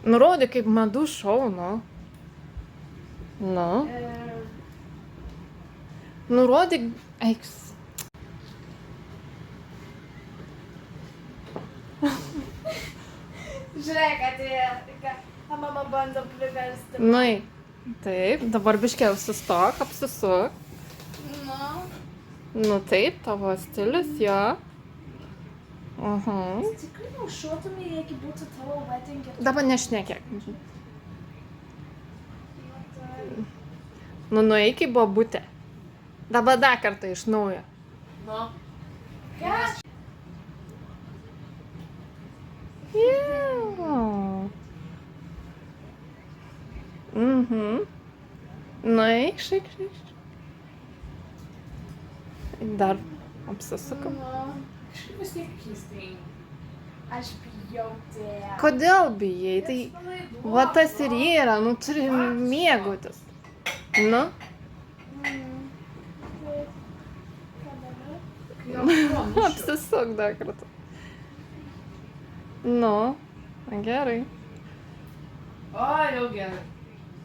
Nurodė kaip madų šou, nu. Nu. Nurodyk, eiks. Žiūrėk, atėjo. Mama bando priversti. Nai. Taip, dabar biškiau sustok, apsisuk. Nu. Nu taip, tavo stilius, jo. Tikrai neužšotumai, jeigu būtų tavo wedding ir... Dabar nešnekėk. Nu, nueik į bobutę. Dabar dar kartą iš naujo. Nu. Ką? Nueik, šaik. Dar apsisukam. Nu. Kažkaip vis tiek keistai. Aš bijau tėvą. Kodėl bijai? Tai va tas ir yra, nu turi mėgautis. Nu, apsisuk dar kartą. Nu, gerai. O, jau gerai.